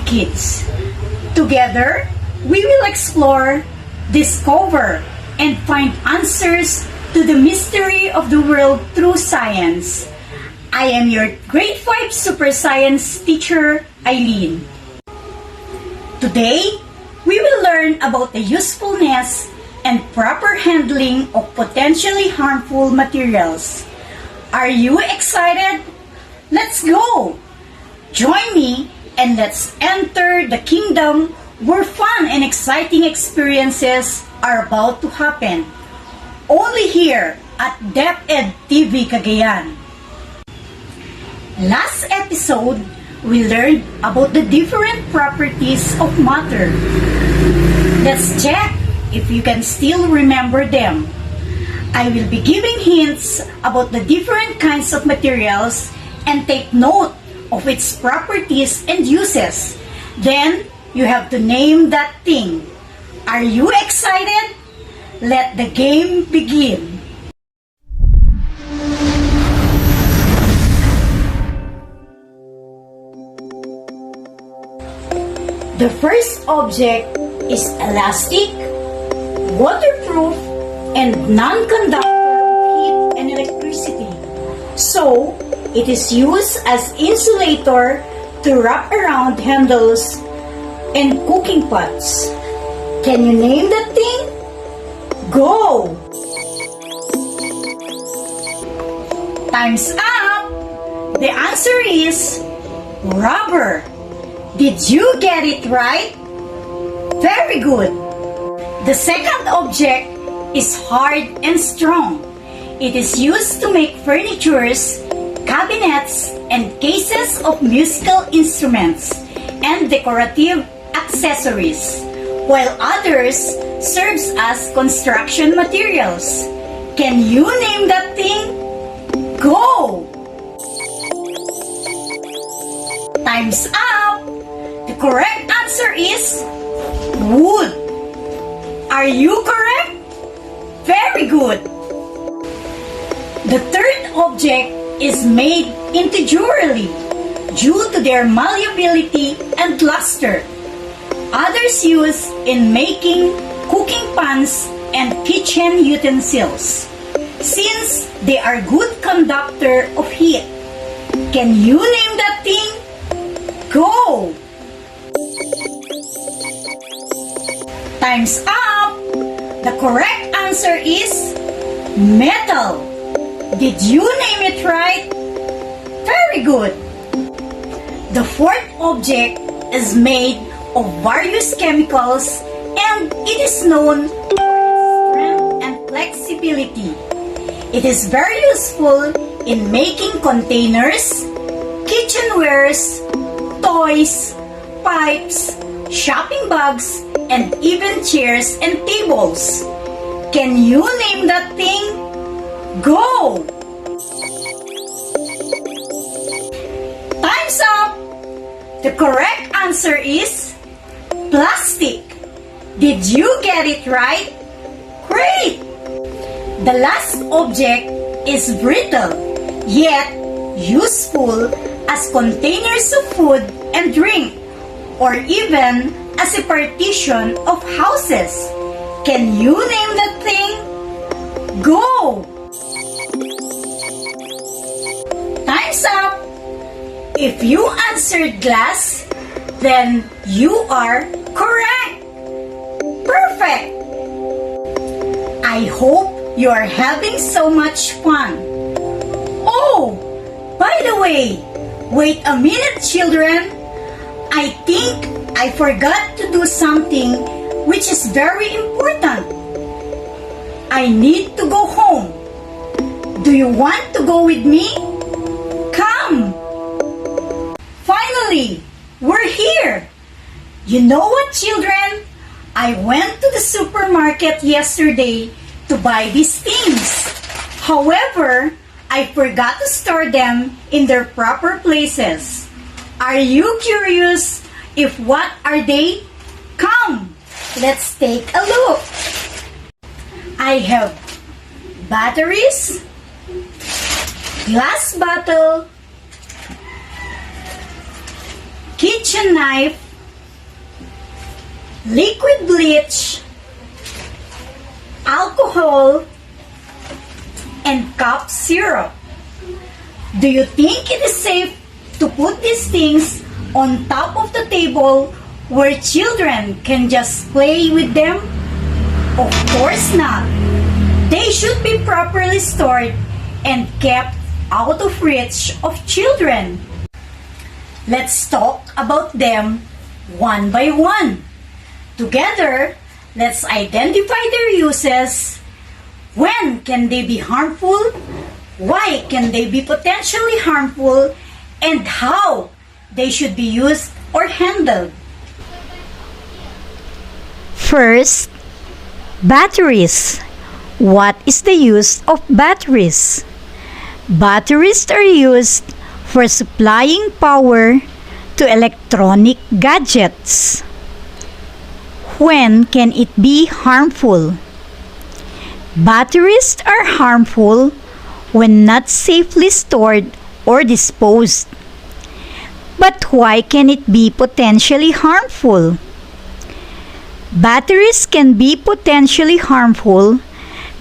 kids. Together, we will explore, discover, and find answers to the mystery of the world through science. I am your grade 5 super science teacher, Eileen. Today, we will learn about the usefulness and proper handling of potentially harmful materials. Are you excited? Let's go! Join me and let's enter the kingdom where fun and exciting experiences are about to happen. Only here at DepEd TV Cagayan. Last episode, we learned about the different properties of matter. Let's check if you can still remember them. I will be giving hints about the different kinds of materials and take note of its properties and uses. Then, you have to name that thing. Are you excited? Let the game begin. The first object is elastic, waterproof, and non-conductor of heat and electricity. So, it is used as insulator to wrap around handles and cooking pots. Can you name that thing? Go! Time's up! The answer is rubber. Did you get it right? Very good. The second object is hard and strong. It is used to make furnitures, cabinets, and cases of musical instruments and decorative accessories, while others serves as construction materials. Can you name that thing? Go! Time's up! The correct answer is wood. Are you correct? Very good. The third object is made into jewelry due to their malleability and luster. Others use in making cooking pans and kitchen utensils, since they are good conductor of heat. Can you name that thing? Go! Time's up! The correct answer is metal. Did you name it right? Very good. The fourth object is made of various chemicals and it is known for its strength and flexibility. It is very useful in making containers, kitchenwares, toys, pipes, shopping bags, and even chairs and tables. Can you name that thing? Go! Time's up! The correct answer is plastic. Did you get it right? Great! The last object is brittle, yet useful as containers of food and drink, or even as a partition of houses. Can you name that thing? Go! Time's up! If you answered glass, then you are correct! Perfect! I hope you are having so much fun. Oh, by the way, wait a minute, children. I think I forgot to do something which is very important. I need to go home. Do you want to go with me? Come! Finally, we're here! You know what, children? I went to the supermarket yesterday to buy these things. However, I forgot to store them in their proper places. Are you curious if what are they? Come, let's take a look. I have batteries, glass bottle, kitchen knife, liquid bleach, alcohol, and cough syrup. Do you think it is safe to put these things on top of the table where children can just play with them? Of course not. They should be properly stored and kept out of reach of children. Let's talk about them one by one. Together, let's identify their uses. When can they be harmful? Why can they be potentially harmful? And how they should be used or handled. First, batteries. What is the use of batteries? Batteries are used for supplying power to electronic gadgets. When can it be harmful? Batteries are harmful when not safely stored or disposed. But why can it be potentially harmful? Batteries can be potentially harmful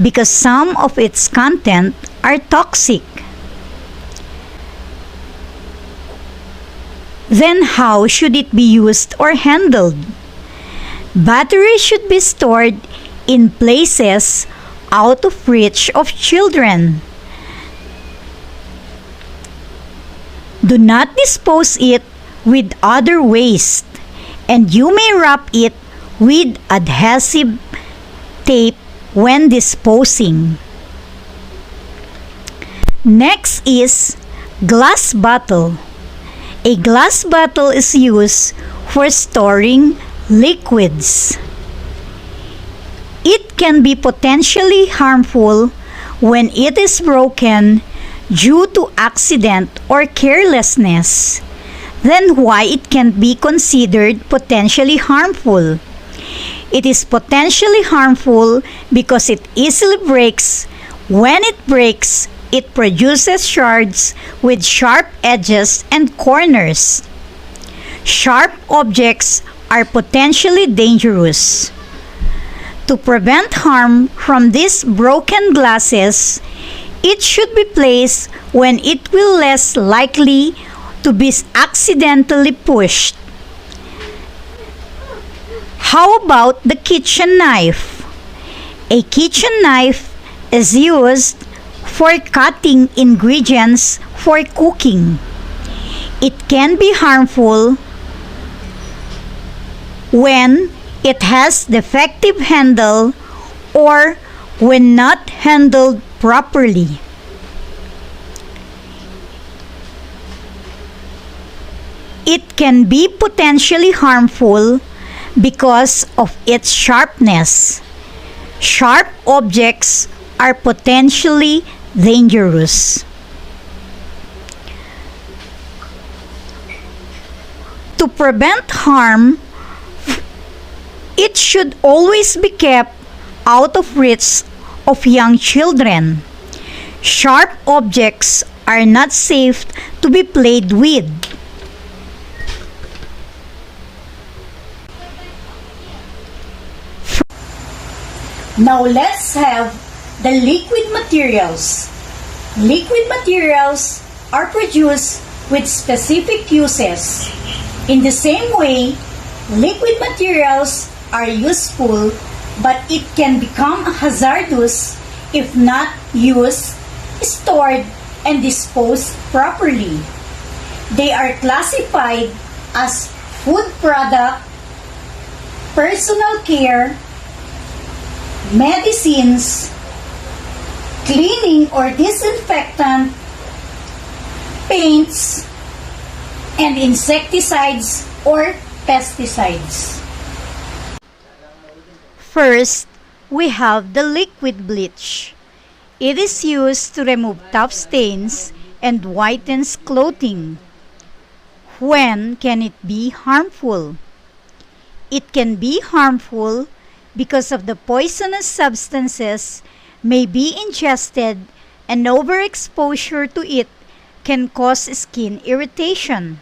because some of its content are toxic. Then how should it be used or handled? Batteries should be stored in places out of reach of children. Do not dispose it with other waste, and you may wrap it with adhesive tape when disposing. Next is glass bottle. A glass bottle is used for storing liquids. It can be potentially harmful when it is broken due to accident or carelessness. Then why it can be considered potentially harmful? It is potentially harmful because it easily breaks. When it breaks, it produces shards with sharp edges and corners. Sharp objects are potentially dangerous. To prevent harm from these broken glasses, it should be placed when it will less likely to be accidentally pushed. How about the kitchen knife? A kitchen knife is used for cutting ingredients for cooking. It can be harmful when it has defective handle or when not handled properly. It can be potentially harmful because of its sharpness. Sharp objects are potentially dangerous. To prevent harm, it should always be kept out of reach of young children. Sharp objects are not safe to be played with. Now let's have the liquid materials. Liquid materials are produced with specific uses. In the same way, liquid materials are useful, but it can become hazardous if not used, stored, and disposed properly. They are classified as food product, personal care, medicines, cleaning or disinfectant, paints, and insecticides or pesticides. First, we have the liquid bleach. It is used to remove tough stains and whitens clothing. When can it be harmful? It can be harmful because of the poisonous substances may be ingested and overexposure to it can cause skin irritation.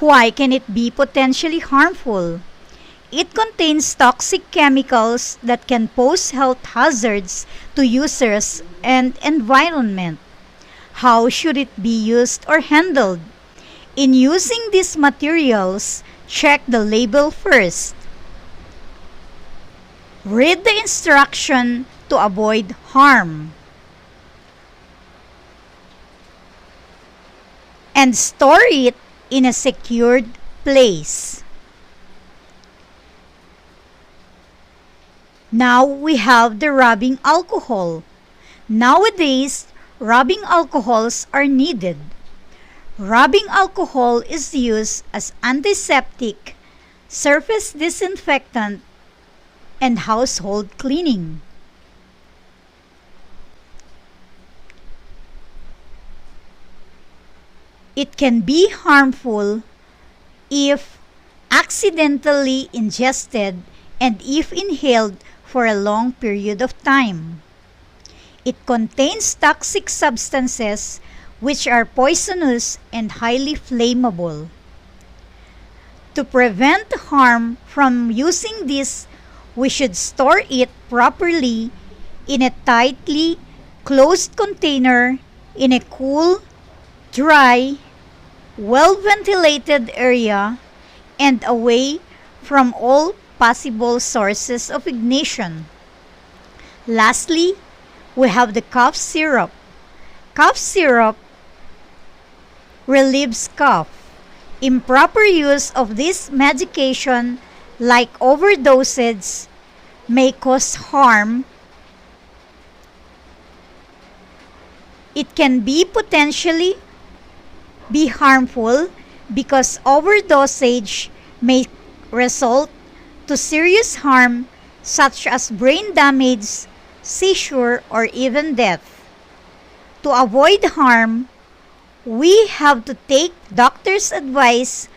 Why can it be potentially harmful? it contains toxic chemicals that can pose health hazards to users and environment. How should it be used or handled? In using these materials, check the label first. Read the instruction to avoid harm. And store it in a secured place. Now we have the rubbing alcohol. Nowadays, rubbing alcohols are needed. Rubbing alcohol is used as antiseptic, surface disinfectant, and household cleaning. It can be harmful if accidentally ingested and if inhaled for a long period of time. It contains toxic substances which are poisonous and highly flammable. To prevent harm from using this, we should store it properly in a tightly closed container in a cool, dry, well-ventilated area and away from all possible sources of ignition. Lastly, we have the cough syrup. Cough syrup relieves cough. Improper use of this medication, like overdosage, may cause harm. It can be potentially be harmful because overdosage may result to serious harm such as brain damage, seizure, or even death. To avoid harm, we have to take doctor's advice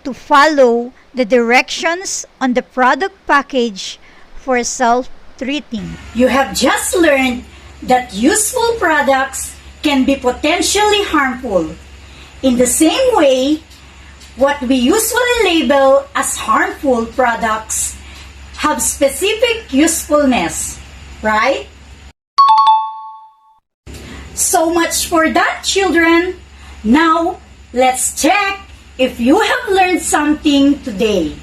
to follow the directions on the product package for self-treating. You have just learned that useful products can be potentially harmful. In the same way, what we usually label as harmful products have specific usefulness, right? So much for that, children. Now, let's check if you have learned something today.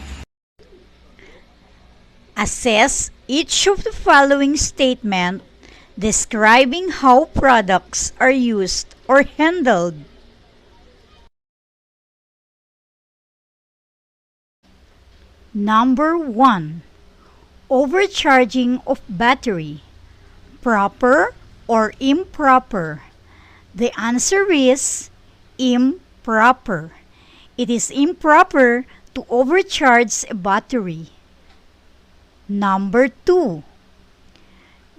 Assess each of the following statement describing how products are used or handled. Number 1. Overcharging of battery. Proper or improper? The answer is improper. It is improper to overcharge a battery. Number 2.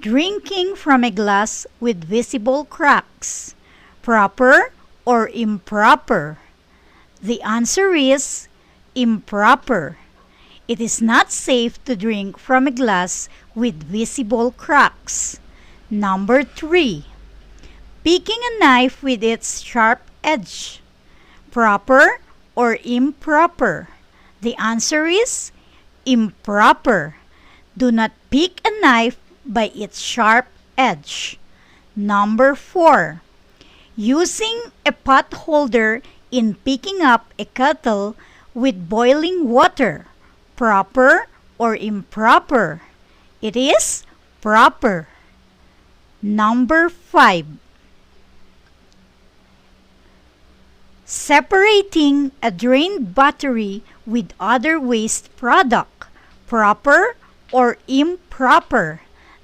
Drinking from a glass with visible cracks. Proper or improper? The answer is improper. It is not safe to drink from a glass with visible cracks. Number 3. Picking a knife with its sharp edge. Proper or improper? The answer is improper. Do not pick a knife by its sharp edge. Number 4. Using a pot holder in picking up a kettle with boiling water. Proper or improper? It is proper. Number 5. Separating a drained battery with other waste product. Proper or improper?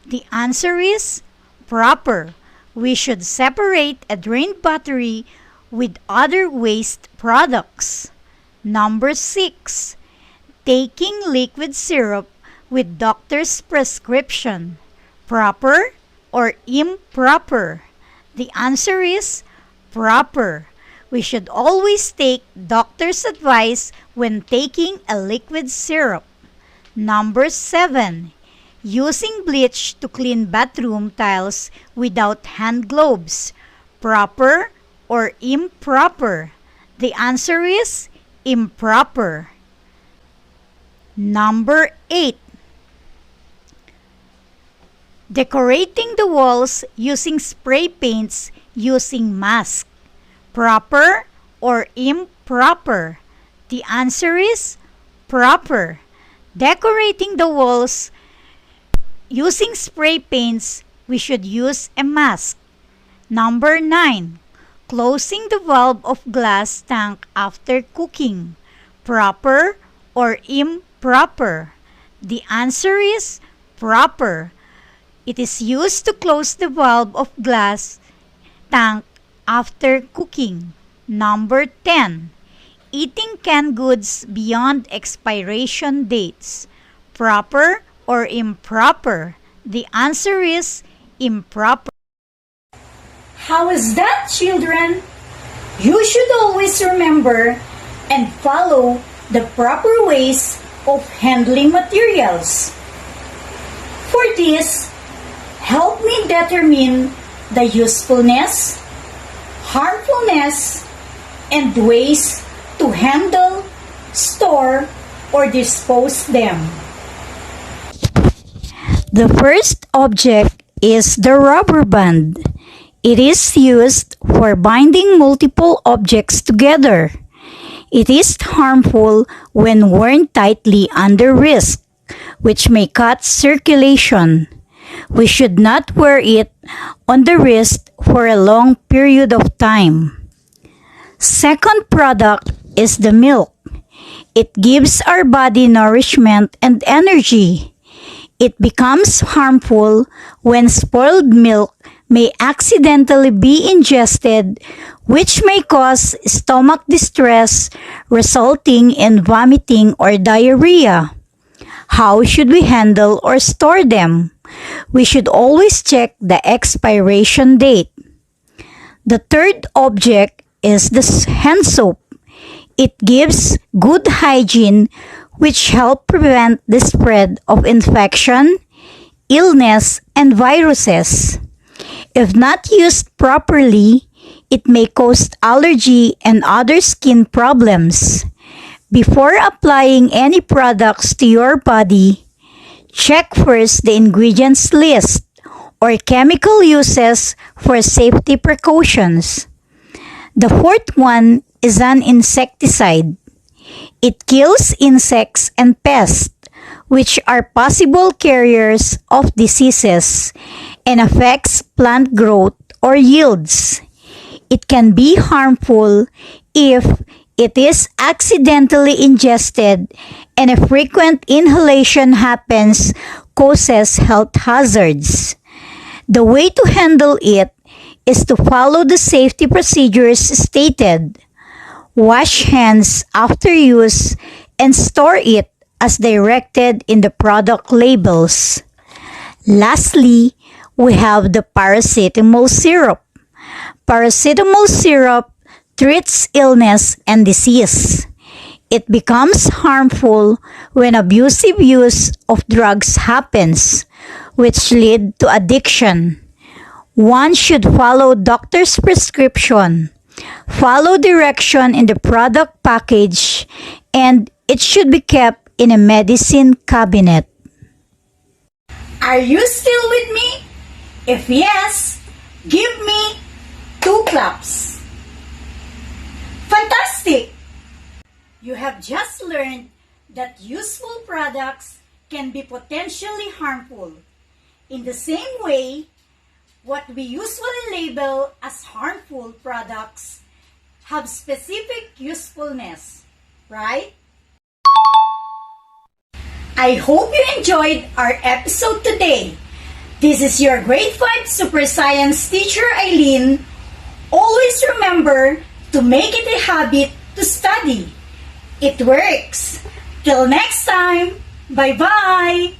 The answer is proper. We should separate a drained battery with other waste products. Number 6. Taking liquid syrup with doctor's prescription. Proper or improper? The answer is proper. We should always take doctor's advice when taking a liquid syrup. Number 7. Using bleach to clean bathroom tiles without hand gloves. Proper or improper? The answer is improper. Number 8. Decorating the walls using spray paints using mask. Proper or improper? The answer is proper. Decorating the walls using spray paints, we should use a mask. Number 9. Closing the valve of glass tank after cooking. Proper or improper? The answer is proper. It is used to close the valve of glass tank after cooking. Number 10. Eating canned goods beyond expiration dates. Proper or improper? The answer is improper. How is that, children? You should always remember and follow the proper ways of handling materials. For this, help me determine the usefulness, harmfulness, and ways to handle, store, or dispose them. The first object is the rubber band. It is used for binding multiple objects together. It is harmful when worn tightly under wrist, which may cut circulation. We should not wear it on the wrist for a long period of time. Second product is the milk. It gives our body nourishment and energy. It becomes harmful when spoiled milk may accidentally be ingested, which may cause stomach distress resulting in vomiting or diarrhea. How should we handle or store them? We should always check the expiration date. The third object is the hand soap. It gives good hygiene, which help prevent the spread of infection, illness, and viruses. If not used properly, it may cause allergy and other skin problems. Before applying any products to your body, check first the ingredients list or chemical uses for safety precautions. The fourth one is an insecticide. It kills insects and pests, which are possible carriers of diseases and affects plant growth or yields. It can be harmful if it is accidentally ingested, and a frequent inhalation happens causes health hazards. The way to handle it is to follow the safety procedures stated. Wash hands after use and store it as directed in the product labels. Lastly, we have the paracetamol syrup. Paracetamol syrup treats illness and disease. It becomes harmful when abusive use of drugs happens, which lead to addiction. One should follow doctor's prescription, follow direction in the product package, and it should be kept in a medicine cabinet. Are you still with me? If yes, give me 2 claps. Fantastic! You have just learned that useful products can be potentially harmful. In the same way, what we usually label as harmful products have specific usefulness, right? I hope you enjoyed our episode today. This is your grade 5 Super Science teacher, Eileen. Always remember to make it a habit to study. It works. Till next time, bye-bye!